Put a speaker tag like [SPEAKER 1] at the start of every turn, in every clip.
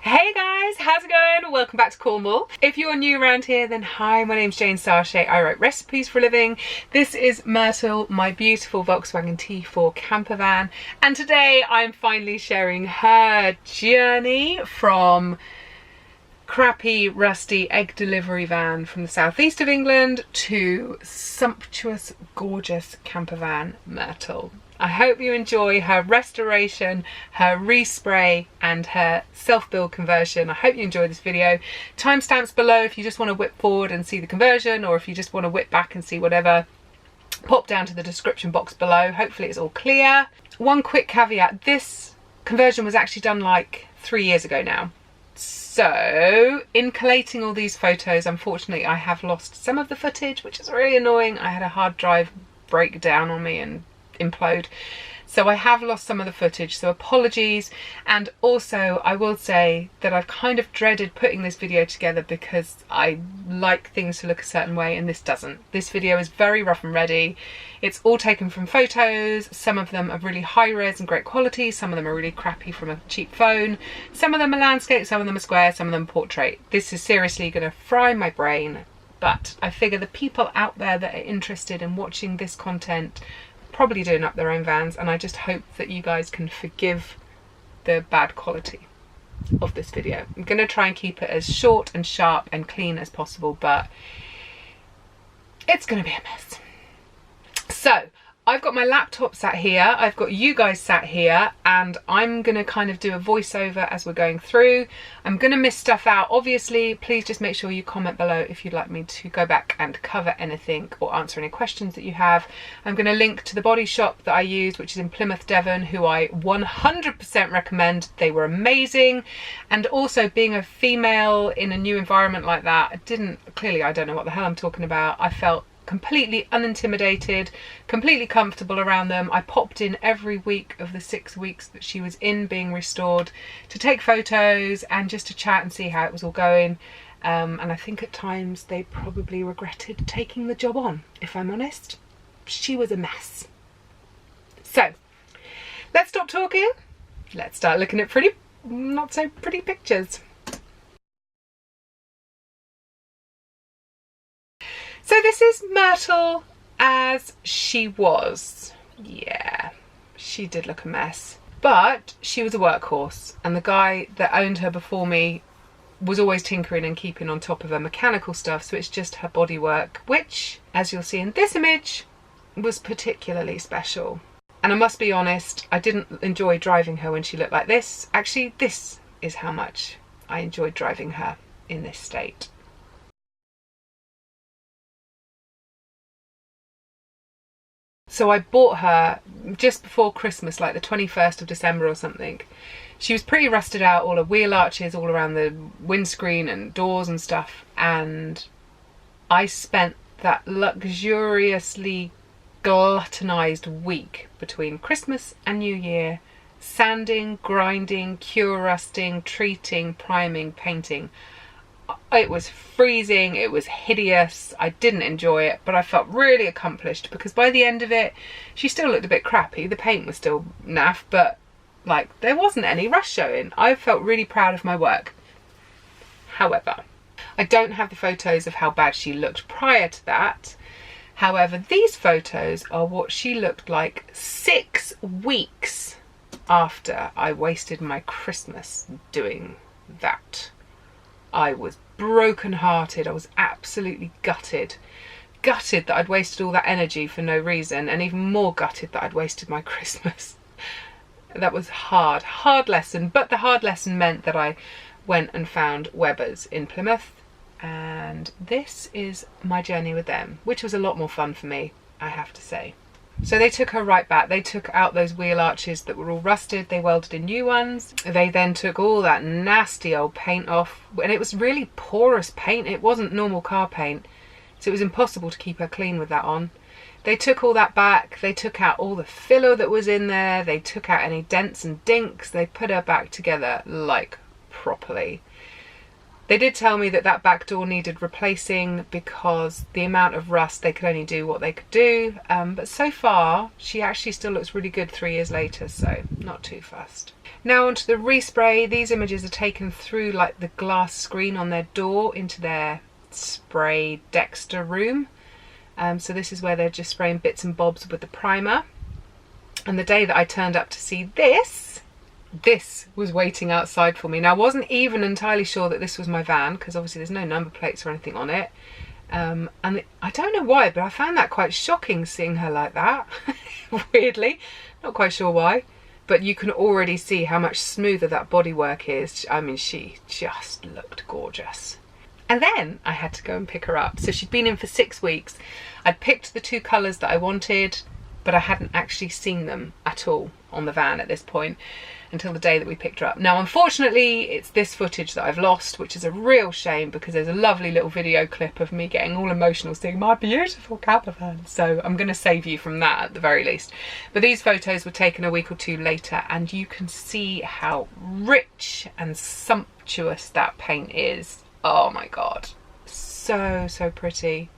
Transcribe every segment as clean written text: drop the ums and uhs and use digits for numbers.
[SPEAKER 1] Hey guys, how's it going? Welcome back to Cornwall. If you're new around here, then hi, my name's Jane Starshade. I write recipes for a living. This is Myrtle, my beautiful Volkswagen T4 Campervan, and today I'm finally sharing her journey from crappy, rusty egg delivery van from the southeast of England to sumptuous, gorgeous campervan Myrtle. I hope you enjoy her restoration, her respray and her self-build conversion. I hope you enjoy this video. Timestamps below if you just want to whip forward and see the conversion, or if you just want to whip back and see whatever, pop down to the description box below. Hopefully it's all clear. One quick caveat, this conversion was actually done like 3 years ago now. So in collating all these photos, unfortunately I have lost some of the footage, which is really annoying. I had a hard drive break down on me and implode, so I have lost some of the footage, so apologies. And also I will say that I've kind of dreaded putting this video together because I like things to look a certain way and this doesn't. This video is very rough and ready. It's all taken from photos. Some of them are really high res and great quality, some of them are really crappy from a cheap phone, some of them are landscape, some of them are square, some of them portrait. This is seriously going to fry my brain, but I figure the people out there that are interested in watching this content probably doing up their own vans, and I just hope that you guys can forgive the bad quality of this video. I'm going to try and keep it as short and sharp and clean as possible, but it's going to be a mess. So I've got my laptop sat here, I've got you guys sat here, and I'm going to kind of do a voiceover as we're going through. I'm going to miss stuff out, obviously. Please just make sure you comment below if you'd like me to go back and cover anything or answer any questions that you have. I'm going to link to the body shop that I used, which is in Plymouth, Devon, who I 100% recommend. They were amazing. And also, being a female in a new environment like that, I don't know what the hell I'm talking about. I felt completely unintimidated, completely comfortable around them. I popped in every week of the 6 weeks that she was in being restored to take photos and just to chat and see how it was all going. And I think at times they probably regretted taking the job on, if I'm honest. She was a mess. So let's stop talking. Let's start looking at pretty, not so pretty pictures. So this is Myrtle as she was. Yeah, she did look a mess, but she was a workhorse, and the guy that owned her before me was always tinkering and keeping on top of her mechanical stuff, so it's just her bodywork, which, as you'll see in this image, was particularly special. And I must be honest, I didn't enjoy driving her when she looked like this. Actually, this is how much I enjoyed driving her in this state. So I bought her just before Christmas, like the 21st of December or something. She was pretty rusted out, all her wheel arches all around the windscreen and doors and stuff. And I spent that luxuriously gluttonized week between Christmas and New Year sanding, grinding, cure rusting, treating, priming, painting. It was freezing, it was hideous, I didn't enjoy it, but I felt really accomplished because by the end of it, she still looked a bit crappy. The paint was still naff, but like there wasn't any rust showing. I felt really proud of my work. However, I don't have the photos of how bad she looked prior to that. However, these photos are what she looked like 6 weeks after I wasted my Christmas doing that. I was broken-hearted. I was absolutely gutted. Gutted that I'd wasted all that energy for no reason, and even more gutted that I'd wasted my Christmas. That was hard lesson, but the hard lesson meant that I went and found Weber's in Plymouth, and this is my journey with them, which was a lot more fun for me, I have to say. So they took her right back. They took out those wheel arches that were all rusted. They welded in new ones. They then took all that nasty old paint off. And it was really porous paint. It wasn't normal car paint. So it was impossible to keep her clean with that on. They took all that back. They took out all the filler that was in there. They took out any dents and dinks. They put her back together like properly. They did tell me that that back door needed replacing because the amount of rust, they could only do what they could do. But so far, she actually still looks really good 3 years later, so not too fussed. Now onto the respray. These images are taken through like the glass screen on their door into their spray Dexter room. So this is where they're just spraying bits and bobs with the primer. And the day that I turned up to see this was waiting outside for me. Now I wasn't even entirely sure that this was my van, because obviously there's no number plates or anything on it. And I don't know why, but I found that quite shocking, seeing her like that. Weirdly, not quite sure why. But you can already see how much smoother that bodywork is. I mean, she just looked gorgeous. And then I had to go and pick her up. So she'd been in for 6 weeks. I'd picked the 2 colours that I wanted, but I hadn't actually seen them at all on the van at this point until the day that we picked her up. Now, unfortunately, it's this footage that I've lost, which is a real shame, because there's a lovely little video clip of me getting all emotional seeing my beautiful campervan. So I'm going to save you from that at the very least. But these photos were taken a week or 2 later, and you can see how rich and sumptuous that paint is. Oh my God. So pretty.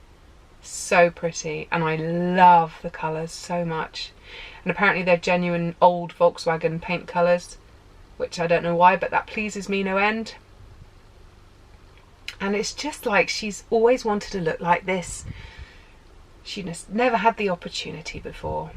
[SPEAKER 1] So pretty. And I love the colours so much. And apparently they're genuine old Volkswagen paint colours, which I don't know why, but that pleases me no end. And it's just like she's always wanted to look like this. She just never had the opportunity before.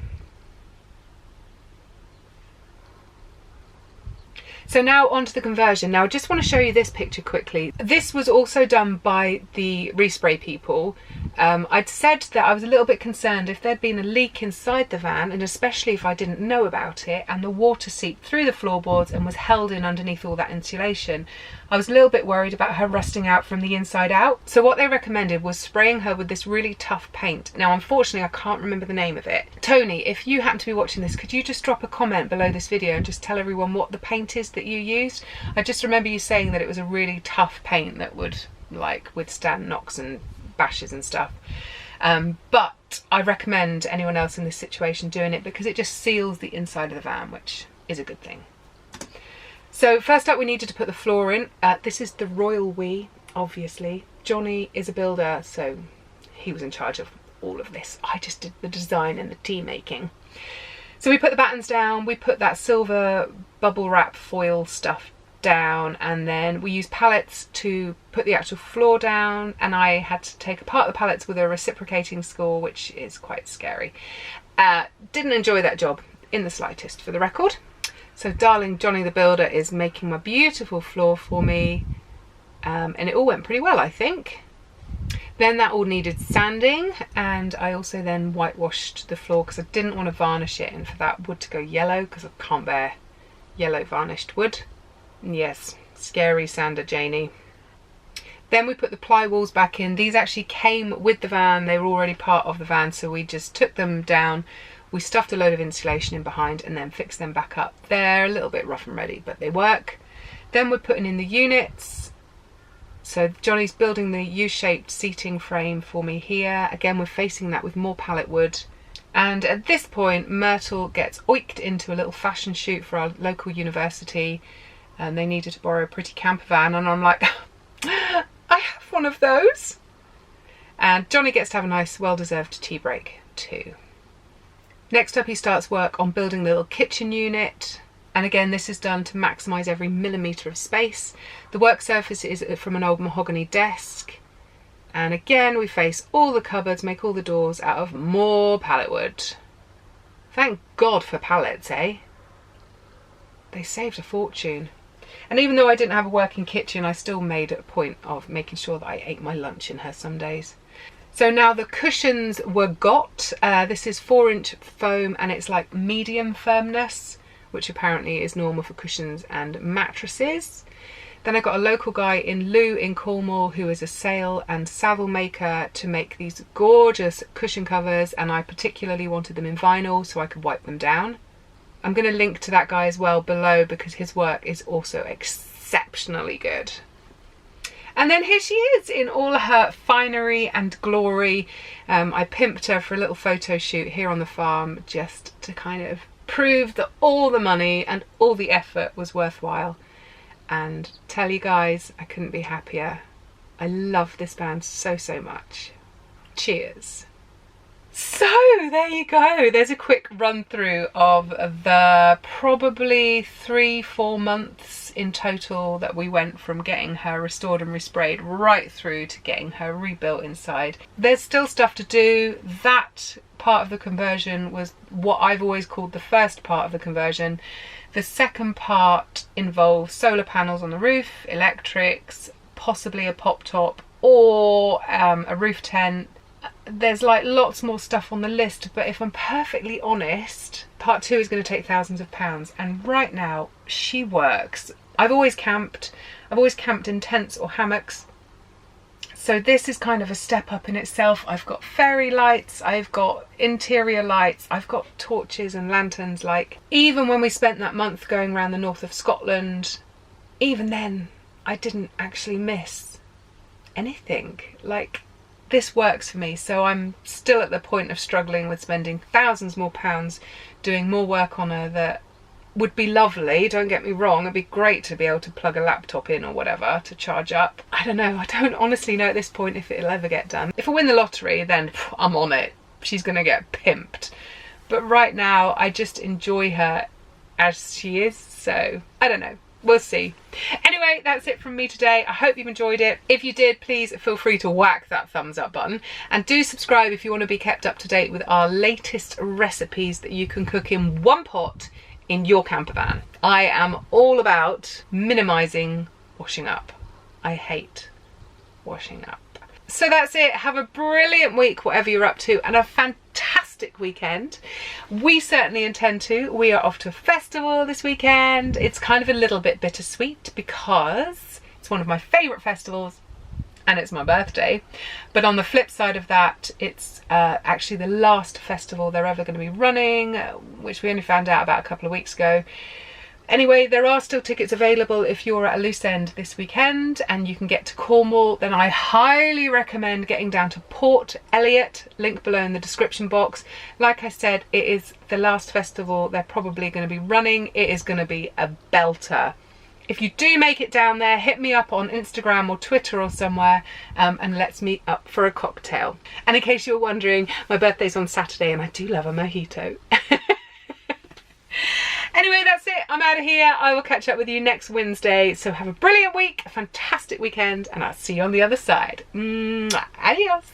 [SPEAKER 1] So now onto the conversion. Now I just want to show you this picture quickly. This was also done by the Respray people. I'd said that I was a little bit concerned if there'd been a leak inside the van, and especially if I didn't know about it and the water seeped through the floorboards and was held in underneath all that insulation. I was a little bit worried about her rusting out from the inside out. So what they recommended was spraying her with this really tough paint. Now unfortunately I can't remember the name of it. Tony, if you happen to be watching this, could you just drop a comment below this video and just tell everyone what the paint is that you used? I just remember you saying that it was a really tough paint that would like withstand knocks and bashes and stuff. But I recommend anyone else in this situation doing it, because it just seals the inside of the van, which is a good thing. So first up we needed to put the floor in. This is the royal we, obviously. Johnny is a builder, so he was in charge of all of this. I just did the design and the tea making. So we put the battens down, we put that silver bubble wrap foil stuff down, and then we used pallets to put the actual floor down, and I had to take apart the pallets with a reciprocating score, which is quite scary. Didn't enjoy that job in the slightest, for the record. So darling Johnny the builder is making my beautiful floor for me, and it all went pretty well, I think. Then that all needed sanding, and I also then whitewashed the floor because I didn't want to varnish it and for that wood to go yellow, because I can't bear yellow varnished wood. Yes, scary sander Janie. Then we put the ply walls back in. These actually came with the van. They were already part of the van, so we just took them down. We stuffed a load of insulation in behind and then fixed them back up. They're a little bit rough and ready, but they work. Then we're putting in the units. So Johnny's building the U-shaped seating frame for me here. Again, we're facing that with more pallet wood. And at this point, Myrtle gets oiked into a little fashion shoot for our local university. And they needed to borrow a pretty camper van, and I'm like, I have one of those. And Johnny gets to have a nice, well-deserved tea break too. Next up, he starts work on building the little kitchen unit. And again, this is done to maximise every millimetre of space. The work surface is from an old mahogany desk. And again, we face all the cupboards, make all the doors out of more pallet wood. Thank God for pallets, eh? They saved a fortune. And even though I didn't have a working kitchen, I still made a point of making sure that I ate my lunch in her some days. So now the cushions were got. This is 4-inch foam, and it's like medium firmness, which apparently is normal for cushions and mattresses. Then I got a local guy in Lou in Cornwall who is a sail and saddle maker to make these gorgeous cushion covers, and I particularly wanted them in vinyl so I could wipe them down. I'm going to link to that guy as well below because his work is also exceptionally good. And then here she is in all her finery and glory. I pimped her for a little photo shoot here on the farm just to kind of prove that all the money and all the effort was worthwhile. And tell you guys, I couldn't be happier. I love this band so much. Cheers. So there you go. There's a quick run through of the probably 3-4 months in total that we went from getting her restored and resprayed right through to getting her rebuilt inside. There's still stuff to do. That part of the conversion was what I've always called the first part of the conversion. The second part involves solar panels on the roof, electrics, possibly a pop top or a roof tent. There's like lots more stuff on the list, but if I'm perfectly honest, part 2 is going to take thousands of pounds, and right now she works. I've always camped in tents or hammocks, so this is kind of a step up in itself. I've got fairy lights, I've got interior lights, I've got torches and lanterns. Like, even when we spent that month going around the north of Scotland, even then I didn't actually miss anything. Like, this works for me, so I'm still at the point of struggling with spending thousands more pounds doing more work on her that would be lovely, don't get me wrong. It'd be great to be able to plug a laptop in or whatever to charge up. I don't know, I don't honestly know at this point if it'll ever get done. If I win the lottery, then I'm on it. She's gonna get pimped. But right now, I just enjoy her as she is, so I don't know. We'll see. Anyway, that's it from me today. I hope you've enjoyed it. If you did, please feel free to whack that thumbs up button, and do subscribe if you want to be kept up to date with our latest recipes that you can cook in one pot in your camper van. I am all about minimizing washing up. I hate washing up. So that's it. Have a brilliant week, whatever you're up to, and a fantastic weekend. We certainly intend to. We are off to a festival this weekend. It's kind of a little bit bittersweet because it's one of my favourite festivals and it's my birthday. But on the flip side of that, it's actually the last festival they're ever going to be running, which we only found out about a couple of weeks ago. Anyway, there are still tickets available if you're at a loose end this weekend and you can get to Cornwall. Then I highly recommend getting down to Port Elliot, link below in the description box. Like I said, it is the last festival they're probably going to be running. It is going to be a belter. If you do make it down there, hit me up on Instagram or Twitter or somewhere, and let's meet up for a cocktail. And in case you're wondering, my birthday's on Saturday and I do love a mojito. Anyway, that's it. I'm out of here. I will catch up with you next Wednesday. So have a brilliant week, a fantastic weekend, and I'll see you on the other side. Mwah. Adios.